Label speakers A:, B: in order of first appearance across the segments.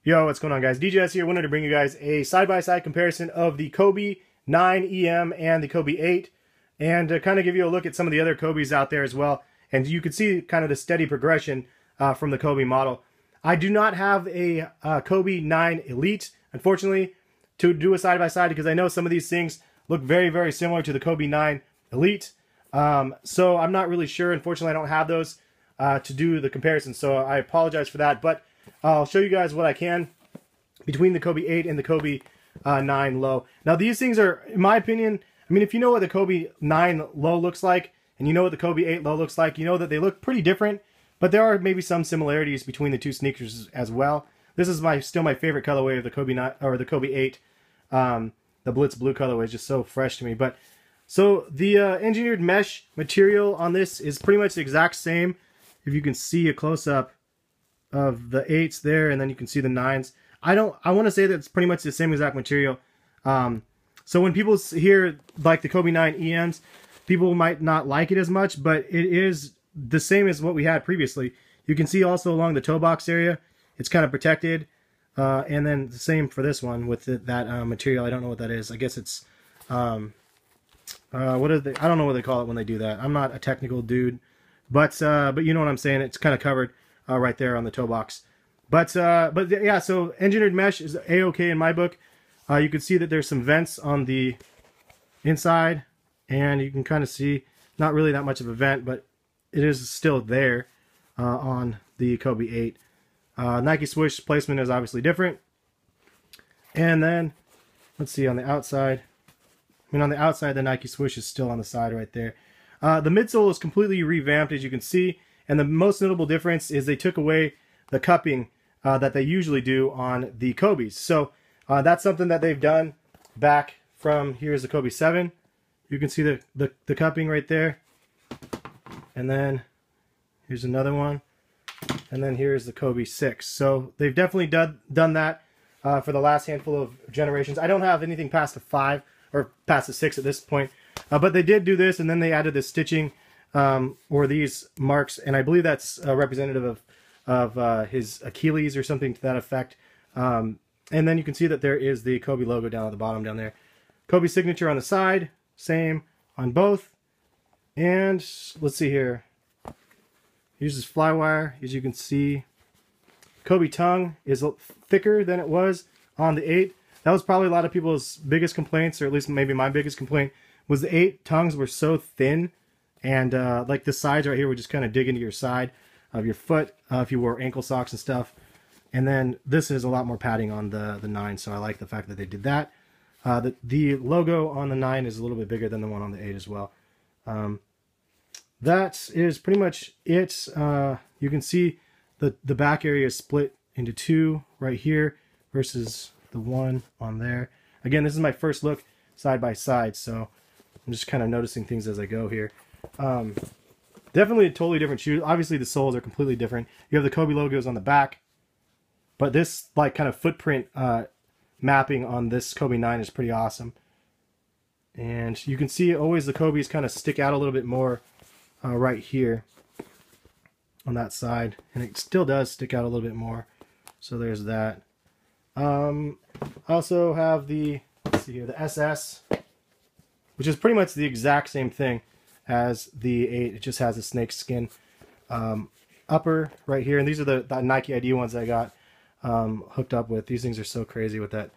A: Yo, what's going on, guys? DJS here. Wanted to bring you guys a side-by-side comparison of the Kobe 9 EM and the Kobe 8, and to kind of give you a look at some of the other Kobes out there as well. And you can see kind of the steady progression from the Kobe model. I do not have a Kobe 9 Elite, unfortunately, to do a side-by-side because I know some of these things look very, very similar to the Kobe 9 Elite. So I'm not really sure. Unfortunately, I don't have those to do the comparison, so I apologize for that. But I'll show you guys what I can between the Kobe 8 and the Kobe 9 low. Now these things are, in my opinion, I mean, if you know what the Kobe 9 low looks like, and you know what the Kobe 8 low looks like, you know that they look pretty different, but there are maybe some similarities between the two sneakers as well. This is still my favorite colorway of the Kobe 9 or the Kobe 8. The Blitz Blue colorway is just so fresh to me. But so the engineered mesh material on this is pretty much the exact same. If you can see a close-up of the 8s there, and then you can see the 9s. I want to say that it's pretty much the same exact material. So when people hear like the Kobe 9 EMs, people might not like it as much, but it is the same as what we had previously. You can see also along the toe box area, it's kind of protected. And then the same for this one with that material. I don't know what that is. I guess it's what are they? I don't know what they call it when they do that. I'm not a technical dude, but you know what I'm saying. It's kind of covered right there on the toe box. But yeah, so engineered mesh is A-okay in my book. You can see that there's some vents on the inside, and you can kind of see not really that much of a vent, but it is still there on the Kobe 8. Nike swoosh placement is obviously different. And then, let's see, on the outside. I mean, on the outside, the Nike swoosh is still on the side right there. The midsole is completely revamped, as you can see. And the most notable difference is they took away the cupping that they usually do on the Kobes. So that's something that they've done back from, here's the Kobe 7. You can see the cupping right there. And then here's another one. And then here's the Kobe 6. So they've definitely done that for the last handful of generations. I don't have anything past the 5 or past the 6 at this point. But they did do this, and then they added this stitching or these marks, and I believe that's representative of his Achilles or something to that effect. And then you can see that there is the Kobe logo down at the bottom down there. Kobe signature on the side, same on both. And let's see here. Uses flywire, as you can see. Kobe tongue is thicker than it was on the 8. That was probably a lot of people's biggest complaints, or at least maybe my biggest complaint, was the 8 tongues were so thin. And like the sides right here would just kind of dig into your side of your foot if you wore ankle socks and stuff. And then this is a lot more padding on the 9, so I like the fact that they did that. The logo on the 9 is a little bit bigger than the one on the 8 as well. That is pretty much it. You can see the back area is split into 2 right here versus the 1 on there. Again, this is my first look side by side, so I'm just kind of noticing things as I go here. Definitely a totally different shoe. Obviously the soles are completely different. You have the Kobe logos on the back, but this like kind of footprint mapping on this Kobe 9 is pretty awesome. And you can see always the Kobe's kind of stick out a little bit more right here on that side, and it still does stick out a little bit more. So there's that. I also have the, let's see here, the SS, which is pretty much the exact same thing as the 8. It just has a snakeskin upper right here, and these are the Nike ID ones I got hooked up with. These things are so crazy with that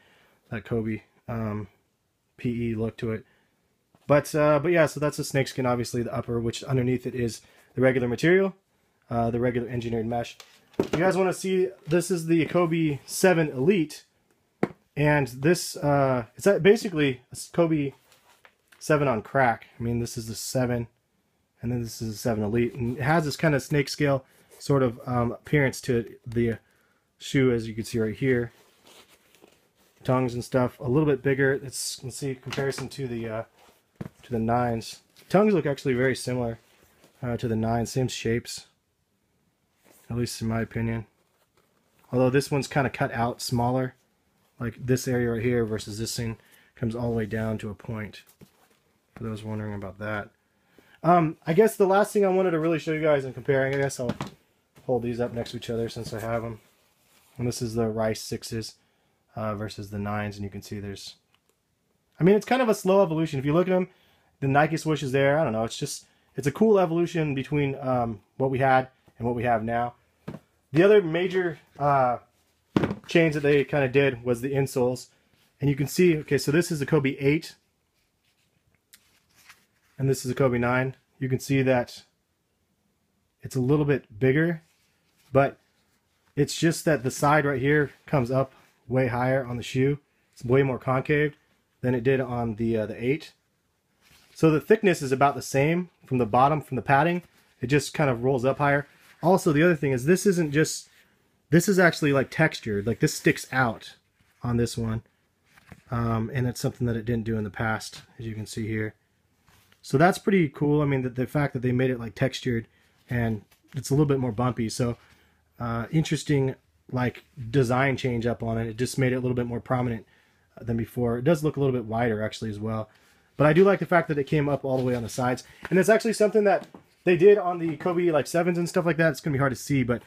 A: Kobe PE look to it. But yeah, so that's the snakeskin, obviously the upper, which underneath it is the regular material, the regular engineered mesh. You guys want to see, this is the Kobe 7 Elite, and this it's basically a Kobe 7 on crack. I mean, this is the 7, and then this is the 7 Elite, and it has this kind of snake scale sort of appearance to the shoe, as you can see right here. Tongues and stuff a little bit bigger. Let's see comparison to the 9s. Tongues look actually very similar to the 9s, same shapes, at least in my opinion. Although this one's kind of cut out smaller, like this area right here, versus this thing comes all the way down to a point. For those wondering about that. I guess the last thing I wanted to really show you guys in comparing, I guess I'll hold these up next to each other since I have them. And this is the Rice 6s versus the 9s, and you can see there's, I mean, it's kind of a slow evolution. If you look at them, the Nike swoosh is there. I don't know. It's a cool evolution between what we had and what we have now. The other major change that they kind of did was the insoles. And you can see, okay, so this is a Kobe 8. And this is a Kobe 9. You can see that it's a little bit bigger, but it's just that the side right here comes up way higher on the shoe. It's way more concave than it did on the 8. So the thickness is about the same from the bottom, from the padding. It just kind of rolls up higher. Also, the other thing is this isn't just, this is actually like textured. Like this sticks out on this one. And it's something that it didn't do in the past, as you can see here. So that's pretty cool. I mean, the fact that they made it like textured and it's a little bit more bumpy. So interesting like design change up on it. It just made it a little bit more prominent than before. It does look a little bit wider actually as well. But I do like the fact that it came up all the way on the sides. And it's actually something that they did on the Kobe like 7s and stuff like that. It's going to be hard to see, but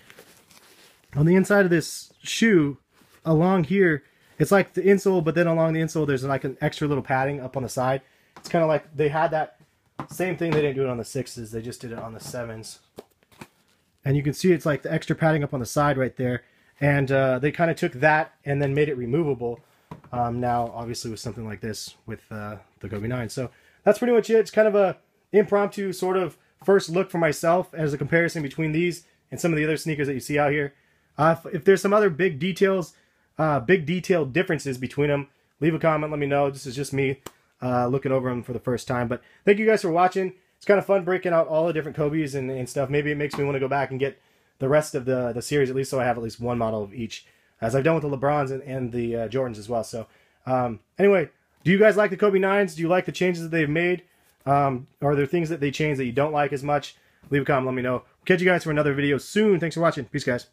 A: on the inside of this shoe, along here, it's like the insole, but then along the insole, there's like an extra little padding up on the side. It's kind of like they had that same thing. They didn't do it on the 6s. They just did it on the 7s. And you can see it's like the extra padding up on the side right there. And they kind of took that and then made it removable. Now, obviously, with something like this with the Kobe 9. So that's pretty much it. It's kind of a impromptu sort of first look for myself as a comparison between these and some of the other sneakers that you see out here. If there's some other big detailed differences between them, leave a comment, let me know. This is just me looking over them for the first time. But thank you guys for watching. It's kind of fun breaking out all the different Kobe's and stuff. Maybe it makes me want to go back and get the rest of the series, at least so I have at least one model of each, as I've done with the LeBrons and the Jordans as well. So anyway, do you guys like the Kobe 9s? Do you like the changes that they've made? Are there things that they changed that you don't like as much? Leave a comment, let me know. Catch you guys for another video soon. Thanks for watching. Peace, guys.